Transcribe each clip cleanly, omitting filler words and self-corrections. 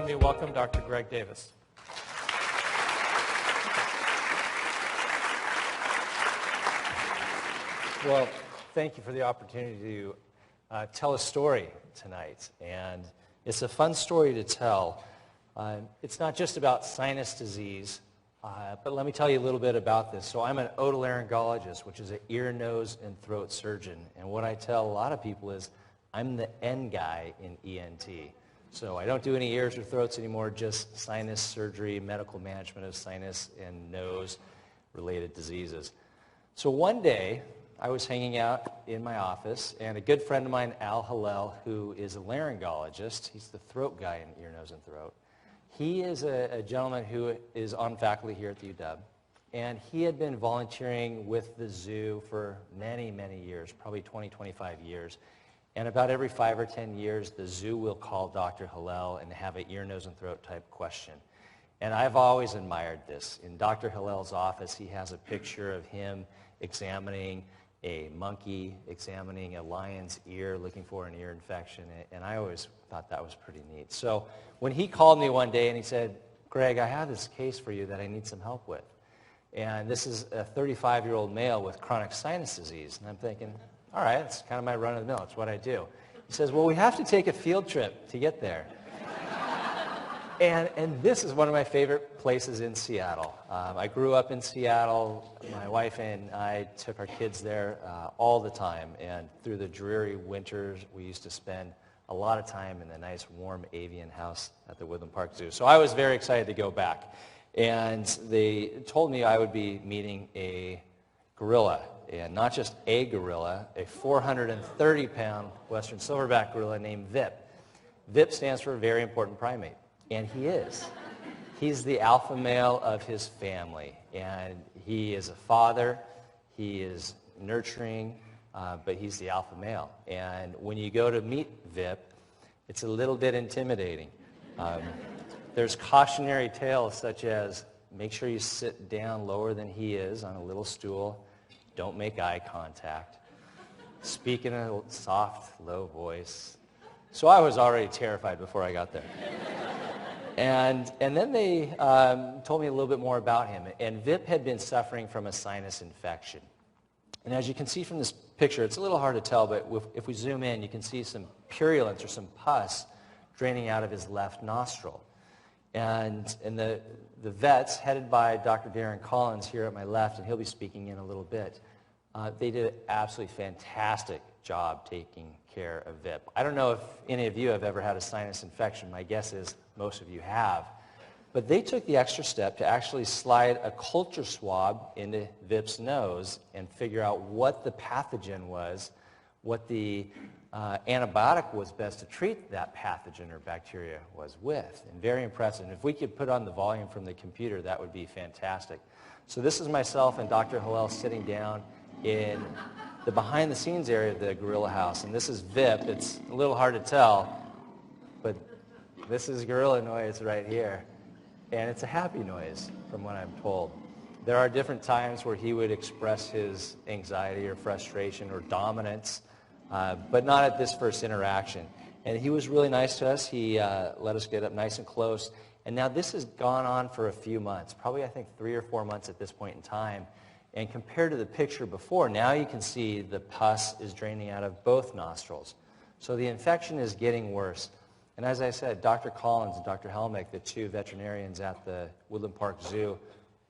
join me welcome Dr. Greg Davis. Well, thank you for the opportunity to tell a story tonight. And it's a fun story to tell. It's not just about sinus disease, but let me tell you a little bit about this. So I'm an otolaryngologist, which is an ear, nose, and throat surgeon. And what I tell a lot of people is I'm the N guy in ENT. So I don't do any ears or throats anymore, just sinus surgery, medical management of sinus and nose-related diseases. So one day, I was hanging out in my office, and a good friend of mine, Al Hillel, who is a laryngologist, he's the throat guy in ear, nose, and throat. He is a gentleman who is on faculty here at the UW, and he had been volunteering with the zoo for many, many years, probably 20, 25 years. And about every 5 or 10 years, the zoo will call Dr. Hillel and have an ear, nose, and throat type question. And I've always admired this. In Dr. Hillel's office, he has a picture of him examining a monkey, examining a lion's ear, looking for an ear infection, and I always thought that was pretty neat. So when he called me one day and he said, Greg, I have this case for you that I need some help with. And this is a 35-year-old male with chronic sinus disease. And I'm thinking, all right, it's kind of my run-of-the-mill. It's what I do. He says, well, we have to take a field trip to get there. And this is one of my favorite places in Seattle. I grew up in Seattle. My wife and I took our kids there all the time. And through the dreary winters, we used to spend a lot of time in the nice, warm avian house at the Woodland Park Zoo. So I was very excited to go back. And they told me I would be meeting a gorilla. And not just a gorilla, a 430-pound Western silverback gorilla named Vip. Vip stands for very important primate. And he is. He's the alpha male of his family. And he is a father. He is nurturing, but he's the alpha male. And when you go to meet Vip, it's a little bit intimidating. There's cautionary tales such as make sure you sit down lower than he is on a little stool. Don't make eye contact. Speak in a soft, low voice. So I was already terrified before I got there. And then they told me a little bit more about him. And Vip had been suffering from a sinus infection. And as you can see from this picture, it's a little hard to tell, but if we zoom in, you can see some purulence or some pus draining out of his left nostril. And the vets, headed by Dr. Darren Collins here at my left, and he'll be speaking in a little bit, they did an absolutely fantastic job taking care of Vip. I don't know if any of you have ever had a sinus infection. My guess is most of you have. But they took the extra step to actually slide a culture swab into Vip's nose and figure out what the pathogen was, what the antibiotic was best to treat that pathogen or bacteria was with. And very impressive. And if we could put on the volume from the computer, that would be fantastic. So this is myself and Dr. Hillel sitting down in the behind-the-scenes area of the gorilla house. And this is Vip. It's a little hard to tell, but this is gorilla noise right here. And it's a happy noise, from what I'm told. There are different times where he would express his anxiety or frustration or dominance, but not at this first interaction. And he was really nice to us. He let us get up nice and close. And now this has gone on for a few months, probably I think 3 or 4 months at this point in time. And compared to the picture before, now you can see the pus is draining out of both nostrils. So the infection is getting worse. And as I said, Dr. Collins and Dr. Helmick, the two veterinarians at the Woodland Park Zoo,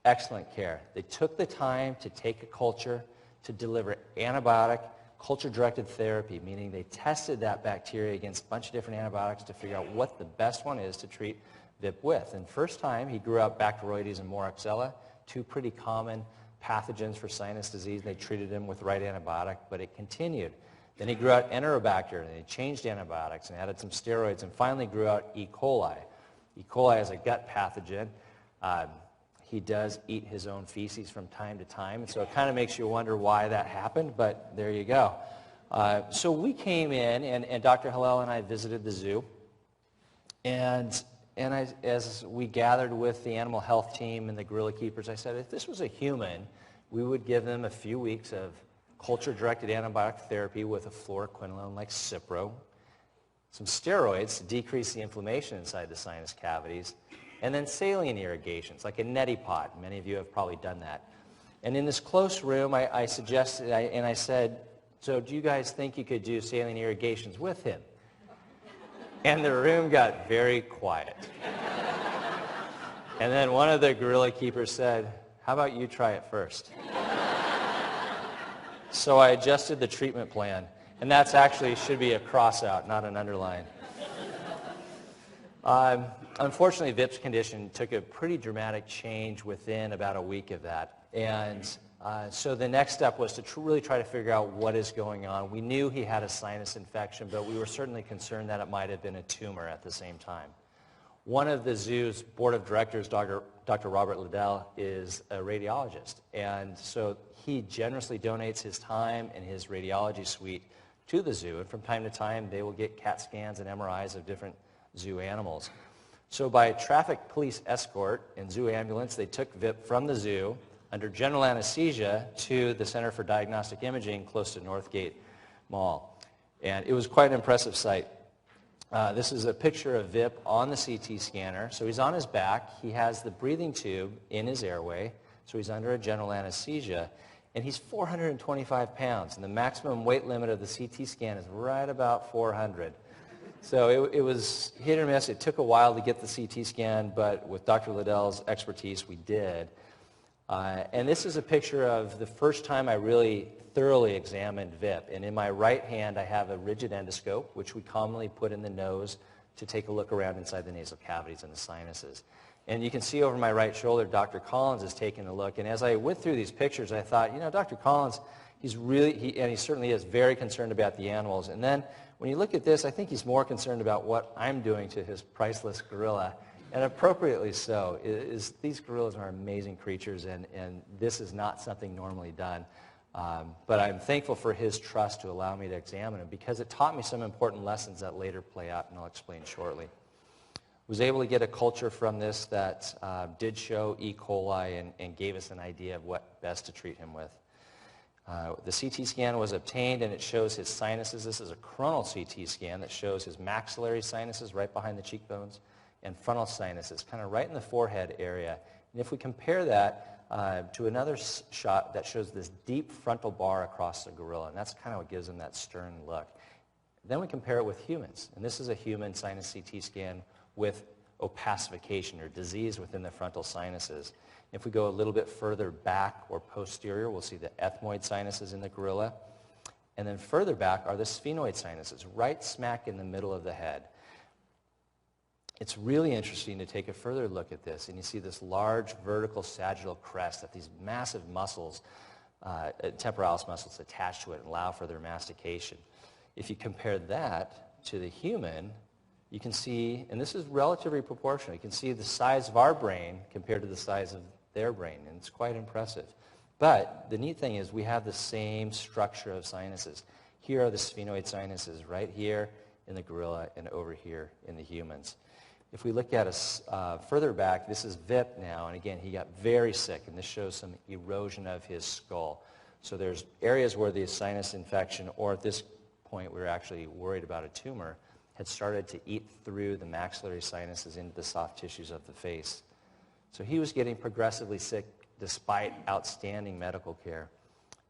excellent care. They took the time to take a culture, to deliver antibiotic, culture-directed therapy, meaning they tested that bacteria against a bunch of different antibiotics to figure out what the best one is to treat Vip with. And first time, he grew out Bacteroides and Moraxella, two pretty common pathogens for sinus disease. They treated him with the right antibiotic, but it continued. Then he grew out Enterobacter, and they changed antibiotics and added some steroids, and finally grew out E. coli. E. coli is a gut pathogen. He does eat his own feces from time to time, and so it kind of makes you wonder why that happened, but there you go. So we came in, and Dr. Hillel and I visited the zoo, and as we gathered with the animal health team and the gorilla keepers, I said, if this was a human, we would give them a few weeks of culture-directed antibiotic therapy with a fluoroquinolone like Cipro, some steroids to decrease the inflammation inside the sinus cavities, and then saline irrigations, like a neti pot. Many of you have probably done that. And in this close room, I suggested, and I said, so do you guys think you could do saline irrigations with him? And the room got very quiet. And then one of the gorilla keepers said, how about you try it first? So I adjusted the treatment plan. And that's actually should be a cross out, not an underline. Unfortunately, Vip's condition took a pretty dramatic change within about a week of that. And so the next step was to really try to figure out what is going on. We knew he had a sinus infection, but we were certainly concerned that it might have been a tumor at the same time. One of the zoo's board of directors, Dr. Robert Liddell, is a radiologist. And so he generously donates his time and his radiology suite to the zoo. And from time to time, they will get CAT scans and MRIs of different zoo animals. So by traffic police escort and zoo ambulance, they took Vip from the zoo under general anesthesia to the Center for Diagnostic Imaging close to Northgate Mall. And it was quite an impressive sight. This is a picture of Vip on the CT scanner. So he's on his back. He has the breathing tube in his airway. So he's under a general anesthesia. And he's 425 pounds. And the maximum weight limit of the CT scan is right about 400. So it was hit or miss. It took a while to get the CT scan, but with Dr. Liddell's expertise, we did. And this is a picture of the first time I really thoroughly examined Vip. And in my right hand, I have a rigid endoscope, which we commonly put in the nose to take a look around inside the nasal cavities and the sinuses. And you can see over my right shoulder, Dr. Collins is taking a look. And as I went through these pictures, I thought, you know, Dr. Collins, he certainly is very concerned about the animals. And then when you look at this, I think he's more concerned about what I'm doing to his priceless gorilla. And appropriately so. These gorillas are amazing creatures, and this is not something normally done. But I'm thankful for his trust to allow me to examine him, because it taught me some important lessons that later play out, and I'll explain shortly. Was able to get a culture from this that did show E. coli and gave us an idea of what best to treat him with. The CT scan was obtained, and it shows his sinuses. This is a coronal CT scan that shows his maxillary sinuses right behind the cheekbones and frontal sinuses, kind of right in the forehead area. And if we compare that to another shot that shows this deep frontal bar across the gorilla, and that's kind of what gives him that stern look. Then we compare it with humans, and this is a human sinus CT scan with opacification or disease within the frontal sinuses. If we go a little bit further back or posterior, we'll see the ethmoid sinuses in the gorilla. And then further back are the sphenoid sinuses, right smack in the middle of the head. It's really interesting to take a further look at this, and you see this large vertical sagittal crest that these massive muscles, temporalis muscles, attach to it and allow for their mastication. If you compare that to the human, you can see, and this is relatively proportional, you can see the size of our brain compared to the size of their brain, and it's quite impressive. But the neat thing is we have the same structure of sinuses. Here are the sphenoid sinuses right here in the gorilla and over here in the humans. If we look at us further back, this is Vip now, and again, he got very sick, and this shows some erosion of his skull. So there's areas where the sinus infection, or at this point we were actually worried about a tumor, had started to eat through the maxillary sinuses into the soft tissues of the face. So he was getting progressively sick despite outstanding medical care.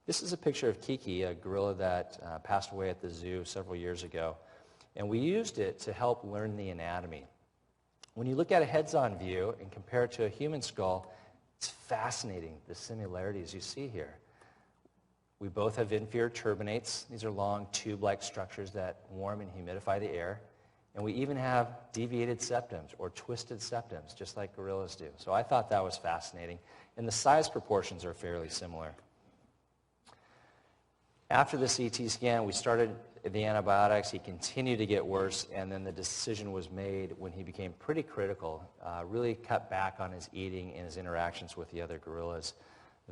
This is a picture of Kiki, a gorilla that passed away at the zoo several years ago, and we used it to help learn the anatomy. When you look at a heads-on view and compare it to a human skull, it's fascinating, the similarities you see here. We both have inferior turbinates. These are long tube-like structures that warm and humidify the air. And we even have deviated septums or twisted septums, just like gorillas do. So I thought that was fascinating. And the size proportions are fairly similar. After the CT scan, we started the antibiotics. He continued to get worse, and then the decision was made when he became pretty critical, really cut back on his eating and his interactions with the other gorillas.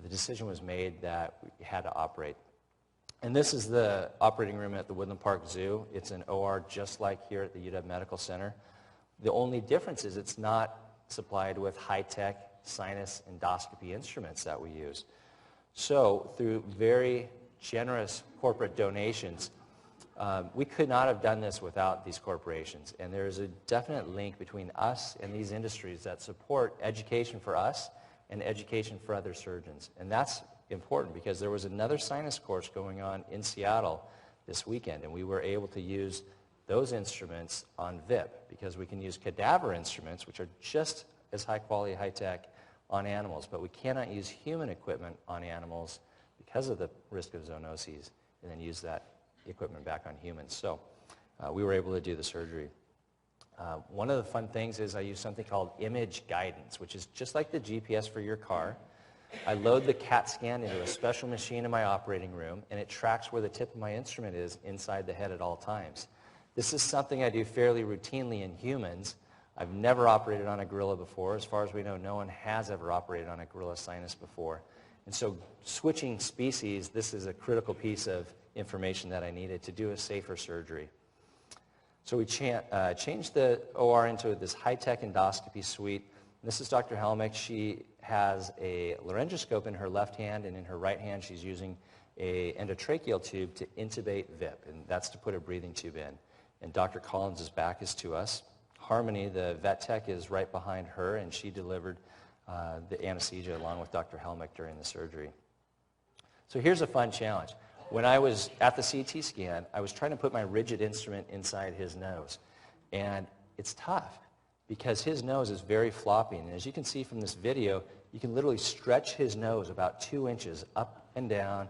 The decision was made that we had to operate. And this is the operating room at the Woodland Park Zoo. It's an OR just like here at the UW Medical Center. The only difference is it's not supplied with high-tech sinus endoscopy instruments that we use. So through very generous corporate donations, We could not have done this without these corporations, and there is a definite link between us and these industries that support education for us and education for other surgeons. And that's important because there was another sinus course going on in Seattle this weekend, and we were able to use those instruments on VIP because we can use cadaver instruments, which are just as high quality, high tech, on animals, but we cannot use human equipment on animals because of the risk of zoonoses, and then use that equipment back on humans. So we were able to do the surgery. One of the fun things is I use something called image guidance, which is just like the GPS for your car. I load the CAT scan into a special machine in my operating room, and it tracks where the tip of my instrument is inside the head at all times. This is something I do fairly routinely in humans. I've never operated on a gorilla before. As far as we know, no one has ever operated on a gorilla sinus before. And so switching species, this is a critical piece of information that I needed to do a safer surgery. So we changed the OR into this high-tech endoscopy suite. This is Dr. Helmick. She has a laryngoscope in her left hand, and in her right hand she's using an endotracheal tube to intubate VIP, and that's to put a breathing tube in. And Dr. Collins' back is to us. Harmony, the vet tech, is right behind her, and she delivered the anesthesia along with Dr. Helmick during the surgery. So here's a fun challenge. When I was at the CT scan, I was trying to put my rigid instrument inside his nose. And it's tough because his nose is very floppy. And as you can see from this video, you can literally stretch his nose about 2 inches up and down,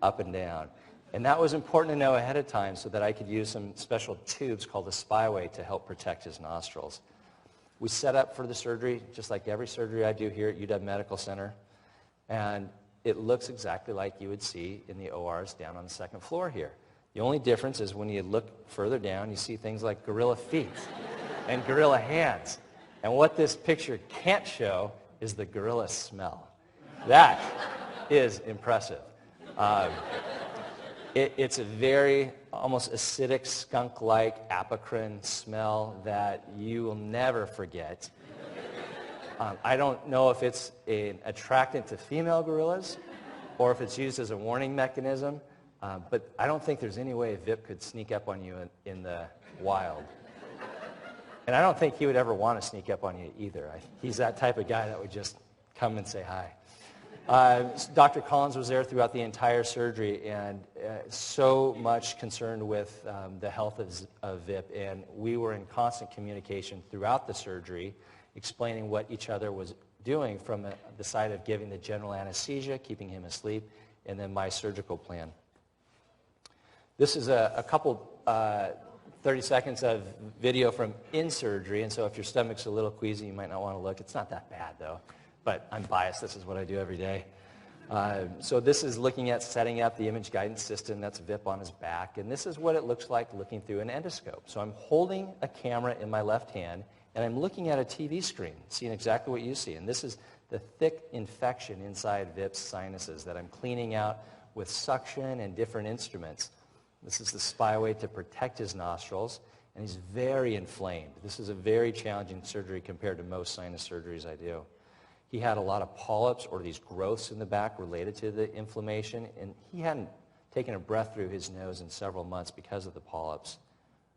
up and down. And that was important to know ahead of time so that I could use some special tubes called a spyway to help protect his nostrils. We set up for the surgery just like every surgery I do here at UW Medical Center. And it looks exactly like you would see in the ORs down on the second floor here. The only difference is when you look further down, you see things like gorilla feet and gorilla hands. And what this picture can't show is the gorilla smell. That is impressive. It's a very almost acidic, skunk-like apocrine smell that you will never forget. I don't know if it's an attractant to female gorillas or if it's used as a warning mechanism, but I don't think there's any way VIP could sneak up on you in the wild. And I don't think he would ever want to sneak up on you either. He's that type of guy that would just come and say hi. Dr. Collins was there throughout the entire surgery and so much concerned with the health of VIP, and we were in constant communication throughout the surgery, explaining what each other was doing from the side of giving the general anesthesia, keeping him asleep, and then my surgical plan. This is a couple 30 seconds of video from in surgery, and so if your stomach's a little queasy, you might not want to look. It's not that bad, though, but I'm biased. This is what I do every day. So this is looking at setting up the image guidance system. That's VIP on his back, and this is what it looks like looking through an endoscope. So I'm holding a camera in my left hand, and I'm looking at a TV screen, seeing exactly what you see. And this is the thick infection inside VIP's sinuses that I'm cleaning out with suction and different instruments. This is the spyway to protect his nostrils, and he's very inflamed. This is a very challenging surgery compared to most sinus surgeries I do. He had a lot of polyps or these growths in the back related to the inflammation, and he hadn't taken a breath through his nose in several months because of the polyps.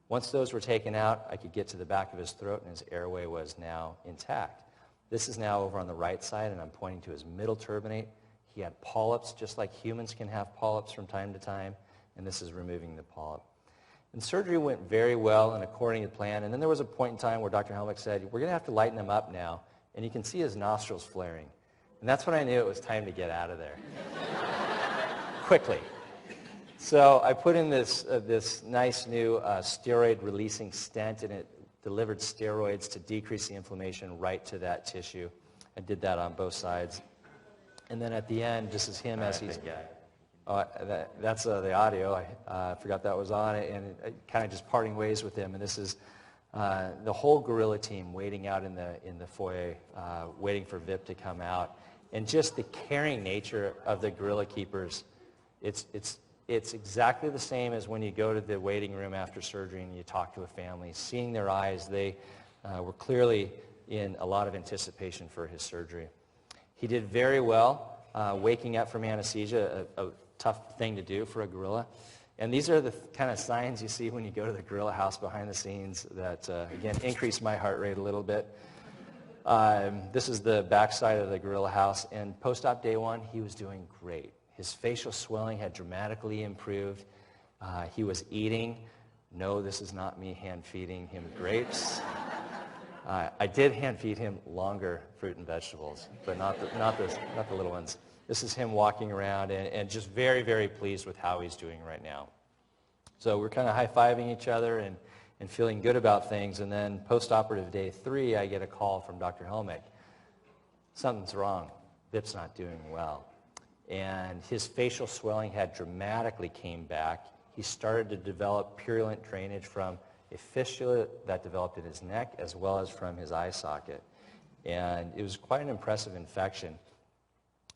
Once those were taken out, I could get to the back of his throat, and his airway was now intact. This is now over on the right side, and I'm pointing to his middle turbinate. He had polyps, just like humans can have polyps from time to time, and this is removing the polyp. And surgery went very well and according to plan, and then there was a point in time where Dr. Helmick said, we're going to have to lighten him up now, and you can see his nostrils flaring. And that's when I knew it was time to get out of there. Quickly. So I put in this nice new steroid-releasing stent, and it delivered steroids to decrease the inflammation right to that tissue. I did that on both sides. And then at the end, this is him as he's... that's the audio. I forgot that was on it, and kind of just parting ways with him. And this is the whole gorilla team waiting out in the foyer, waiting for VIP to come out. And just the caring nature of the gorilla keepers, it's exactly the same as when you go to the waiting room after surgery and you talk to a family. Seeing their eyes, they were clearly in a lot of anticipation for his surgery. He did very well, waking up from anesthesia, a tough thing to do for a gorilla. And these are the kind of signs you see when you go to the gorilla house behind the scenes that, again, increase my heart rate a little bit. This is the backside of the gorilla house. And post-op day 1, he was doing great. His facial swelling had dramatically improved. He was eating. No, this is not me hand-feeding him grapes. I did hand-feed him longer fruit and vegetables, but not the little ones. This is him walking around and just very, very pleased with how he's doing right now. So we're kind of high-fiving each other and feeling good about things. And then post-operative day 3, I get a call from Dr. Helmick. Something's wrong. Vip's not doing well. And his facial swelling had dramatically came back. He started to develop purulent drainage from a fistula that developed in his neck as well as from his eye socket. And it was quite an impressive infection.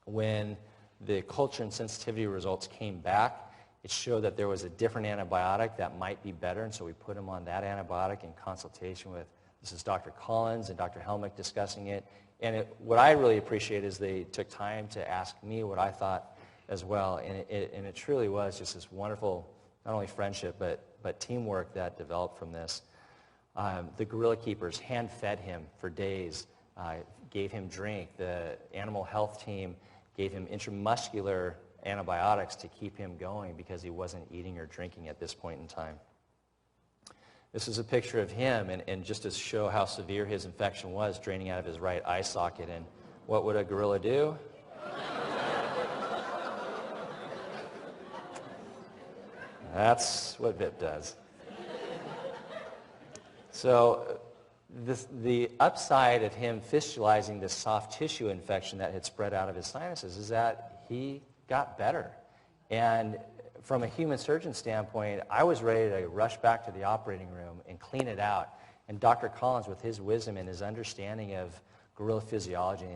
When the culture and sensitivity results came back, it showed that there was a different antibiotic that might be better, and so we put him on that antibiotic in consultation with, this is Dr. Collins and Dr. Helmick discussing it. And what I really appreciate is they took time to ask me what I thought as well, and it truly was just this wonderful, not only friendship, but teamwork that developed from this. The gorilla keepers hand-fed him for days, gave him drink. The animal health team gave him intramuscular antibiotics to keep him going because he wasn't eating or drinking at this point in time. This is a picture of him, and just to show how severe his infection was, draining out of his right eye socket. And what would a gorilla do? That's what Vip does. So the upside of him fistulizing this soft tissue infection that had spread out of his sinuses is that he got better. And from a human surgeon standpoint, I was ready to rush back to the operating room and clean it out. And Dr. Collins, with his wisdom and his understanding of gorilla physiology,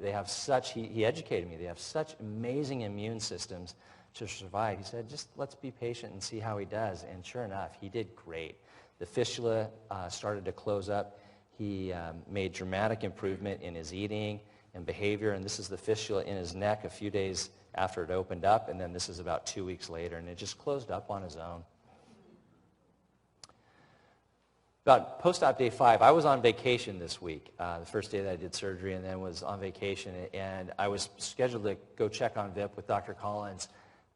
they have such, he educated me, they have such amazing immune systems to survive. He said, just let's be patient and see how he does. And sure enough, he did great. The fistula started to close up. He made dramatic improvement in his eating and behavior. And this is the fistula in his neck a few days after it opened up. And then this is about 2 weeks later. And it just closed up on his own. About post-op day 5, I was on vacation this week, the first day that I did surgery, and then was on vacation. And I was scheduled to go check on Vip with Dr. Collins.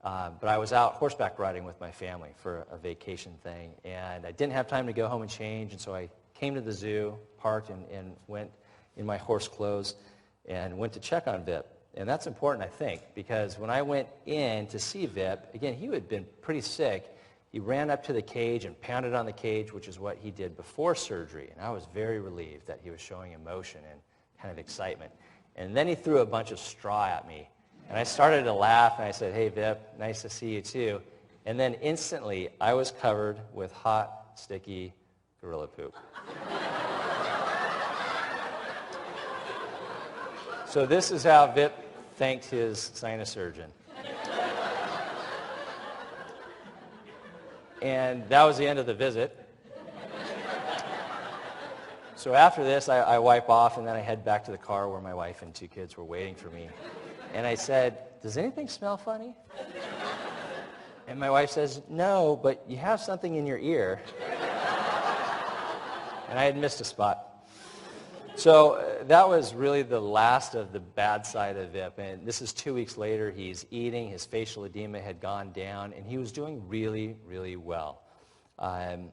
But I was out horseback riding with my family for a vacation thing, and I didn't have time to go home and change, and so I came to the zoo, parked, and went in my horse clothes and went to check on Vip. And that's important, I think, because when I went in to see Vip, again, he had been pretty sick. He ran up to the cage and pounded on the cage, which is what he did before surgery, and I was very relieved that he was showing emotion and kind of excitement. And then he threw a bunch of straw at me. And I started to laugh, and I said, hey, Vip, nice to see you too. And then instantly, I was covered with hot, sticky gorilla poop. So this is how Vip thanked his sinus surgeon. And that was the end of the visit. So after this, I wipe off, and then I head back to the car where my wife and 2 kids were waiting for me. And I said, does anything smell funny? And my wife says, no, but you have something in your ear. And I had missed a spot. So that was really the last of the bad side of Vip. And this is 2 weeks later. He's eating. His facial edema had gone down, and he was doing really, really well. And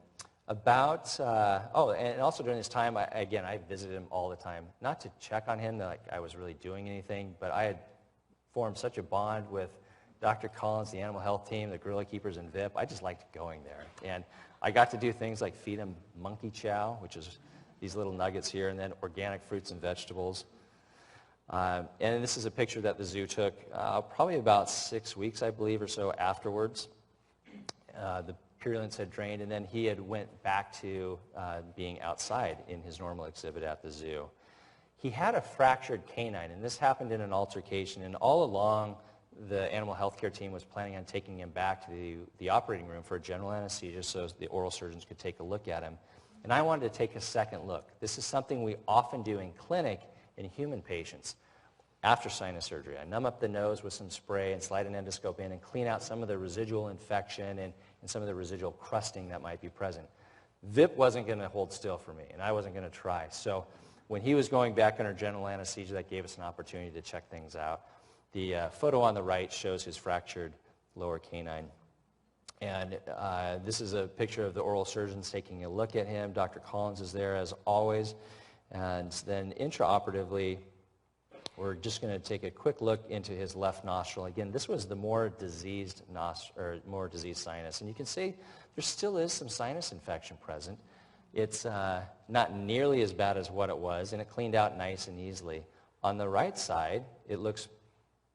also during this time, I visited him all the time. Not to check on him, like I was really doing anything, but I had formed such a bond with Dr. Collins, the animal health team, the gorilla keepers, and Vip. I just liked going there. And I got to do things like feed him monkey chow, which is these little nuggets here, and then organic fruits and vegetables. And this is a picture that the zoo took probably about 6 weeks, I believe, or so afterwards. The purulence had drained, and then he had went back to being outside in his normal exhibit at the zoo. He had a fractured canine, and this happened in an altercation, and all along the animal health care team was planning on taking him back to the operating room for a general anesthesia so the oral surgeons could take a look at him. And I wanted to take a second look. This is something we often do in clinic in human patients. after sinus surgery. I numb up the nose with some spray and slide an endoscope in and clean out some of the residual infection and some of the residual crusting that might be present. Vip wasn't going to hold still for me, and I wasn't going to try. So when he was going back under general anesthesia, that gave us an opportunity to check things out. The photo on the right shows his fractured lower canine. And this is a picture of the oral surgeons taking a look at him. Dr. Collins is there as always. And then intraoperatively, we're just going to take a quick look into his left nostril. Again, this was the more diseased more diseased sinus. And you can see there still is some sinus infection present. It's not nearly as bad as what it was, and it cleaned out nice and easily. On the right side, it looks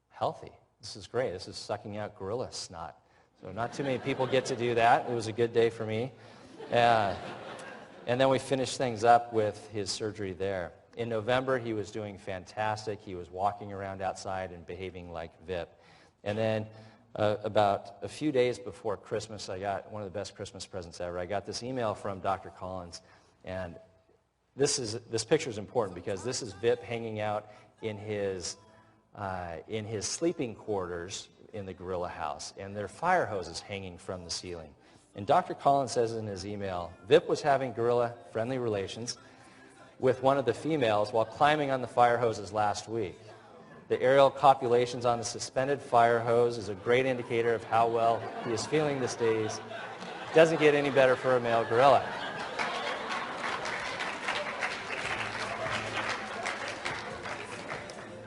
healthy. This is great. This is sucking out gorilla snot. So not too many people get to do that. It was a good day for me. And then we finished things up with his surgery there. In November, he was doing fantastic. He was walking around outside and behaving like Vip. And then about a few days before Christmas, I got one of the best Christmas presents ever. I got this email from Dr. Collins. And this picture is important because this is Vip hanging out in his sleeping quarters in the gorilla house. And there are fire hoses hanging from the ceiling. And Dr. Collins says in his email, Vip was having gorilla-friendly relations with one of the females while climbing on the fire hoses last week. The aerial copulations on the suspended fire hose is a great indicator of how well he is feeling these days. Doesn't get any better for a male gorilla.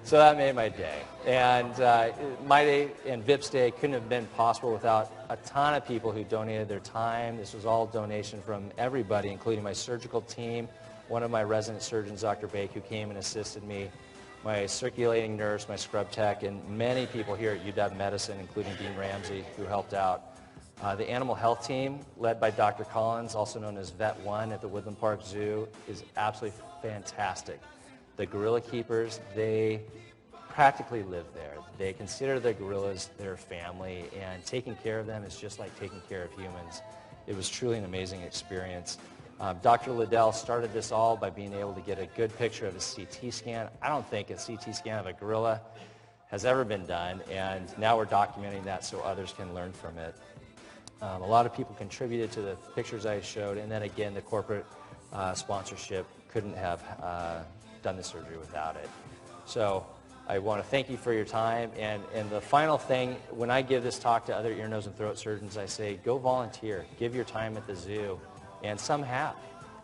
So that made my day. And my day and Vip's day couldn't have been possible without a ton of people who donated their time. This was all donation from everybody, including my surgical team, one of my resident surgeons, Dr. Bake, who came and assisted me, my circulating nurse, my scrub tech, and many people here at UW Medicine, including Dean Ramsey, who helped out. The animal health team, led by Dr. Collins, also known as Vet 1 at the Woodland Park Zoo, is absolutely fantastic. The gorilla keepers, they practically live there. They consider the gorillas their family, and taking care of them is just like taking care of humans. It was truly an amazing experience. Dr. Liddell started this all by being able to get a good picture of a CT scan. I don't think a CT scan of a gorilla has ever been done, and now we're documenting that so others can learn from it. A lot of people contributed to the pictures I showed, and then again, the corporate sponsorship couldn't have done the surgery without it. So I want to thank you for your time, and the final thing, when I give this talk to other ear, nose, and throat surgeons, I say, go volunteer, give your time at the zoo. And some have.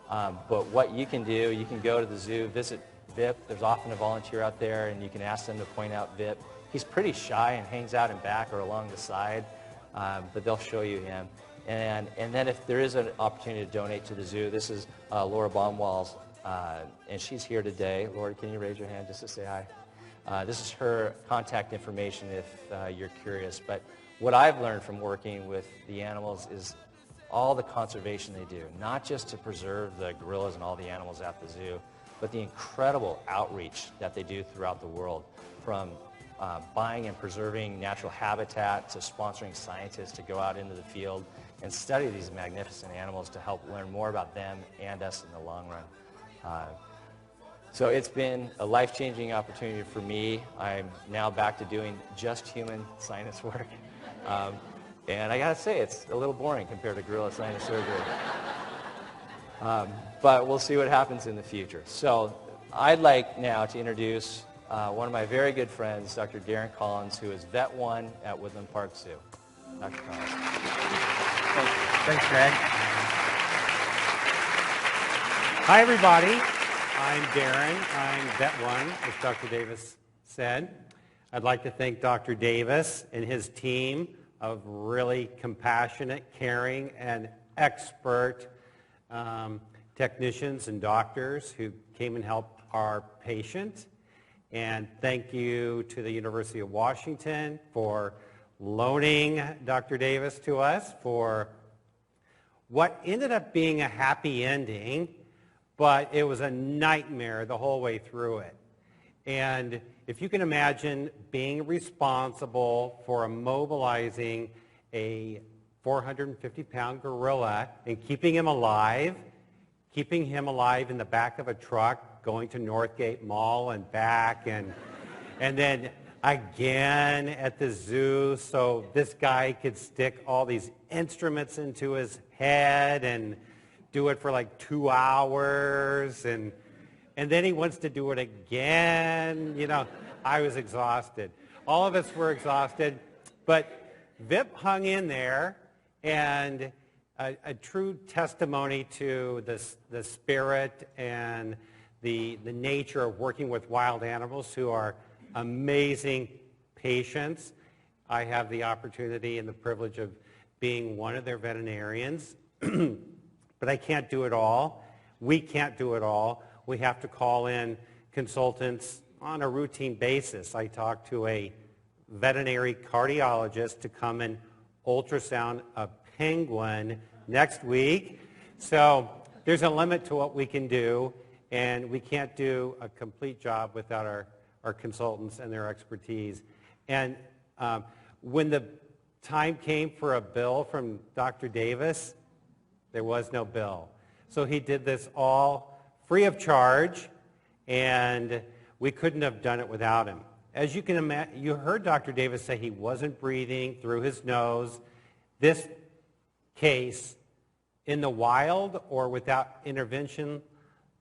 But what you can do, you can go to the zoo, visit Vip. There's often a volunteer out there, and you can ask them to point out Vip. He's pretty shy and hangs out in back or along the side, but they'll show you him. And then if there is an opportunity to donate to the zoo, this is Laura Baumwall's, and she's here today. Laura, can you raise your hand just to say hi? This is her contact information if you're curious. But what I've learned from working with the animals is all the conservation they do, not just to preserve the gorillas and all the animals at the zoo, but the incredible outreach that they do throughout the world, from buying and preserving natural habitat to sponsoring scientists to go out into the field and study these magnificent animals to help learn more about them and us in the long run. So it's been a life-changing opportunity for me. I'm now back to doing just human sinus work. And I got to say, it's a little boring compared to gorilla sinus surgery. But we'll see what happens in the future. So I'd like now to introduce one of my very good friends, Dr. Darren Collins, who is Vet 1 at Woodland Park Zoo. Dr. Collins. Thank you. Thanks, Greg. Hi, everybody. I'm Darren. I'm Vet 1, as Dr. Davis said. I'd like to thank Dr. Davis and his team of really compassionate, caring, and expert technicians and doctors who came and helped our patient. And thank you to the University of Washington for loaning Dr. Davis to us for what ended up being a happy ending, but it was a nightmare the whole way through it. And if you can imagine being responsible for immobilizing a 450-pound gorilla and keeping him alive in the back of a truck, going to Northgate Mall and back, and And then again at the zoo, so this guy could stick all these instruments into his head and do it for like 2 hours. And then he wants to do it again. You know, I was exhausted. All of us were exhausted. But Vip hung in there, and a true testimony to the spirit and the nature of working with wild animals who are amazing patients. I have the opportunity and the privilege of being one of their veterinarians, but I can't do it all. We can't do it all. We have to call in consultants on a routine basis. I talked to a veterinary cardiologist to come and ultrasound a penguin next week. So there's a limit to what we can do, and we can't do a complete job without our consultants and their expertise. And when the time came for a bill from Dr. Davis, there was no bill. So he did this all free of charge, and we couldn't have done it without him. As you can imagine, you heard Dr. Davis say he wasn't breathing through his nose. This case, in the wild or without intervention,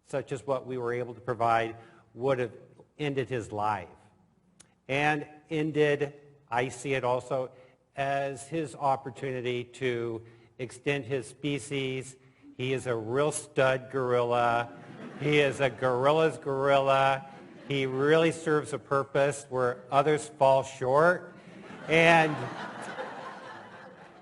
such as what we were able to provide, would have ended his life. And ended, I see it also, as his opportunity to extend his species. He is a real stud gorilla. He is a gorilla's gorilla. He really serves a purpose where others fall short. And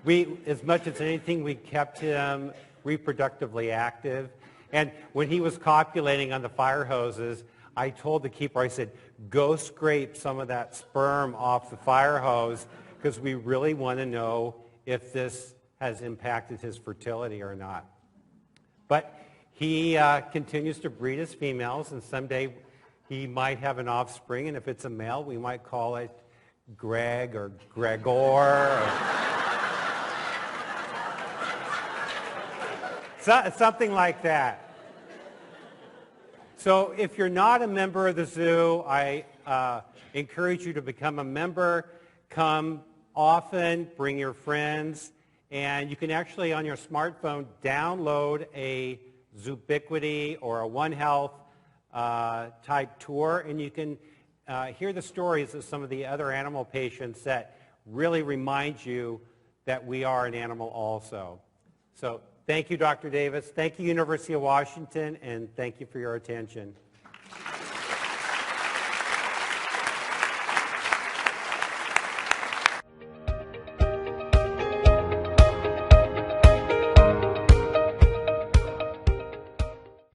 we, as much as anything, we kept him reproductively active. And when he was copulating on the fire hoses, I told the keeper, I said, go scrape some of that sperm off the fire hose because we really want to know if this has impacted his fertility or not. But he continues to breed his females, and someday he might have an offspring, and if it's a male, we might call it Greg or Gregor. Or something like that. So if you're not a member of the zoo, I encourage you to become a member. Come often, bring your friends, and you can actually on your smartphone download a Zoobiquity or a One Health type tour, and you can hear the stories of some of the other animal patients that really remind you that we are an animal also. So thank you, Dr. Davis. Thank you, University of Washington, and thank you for your attention.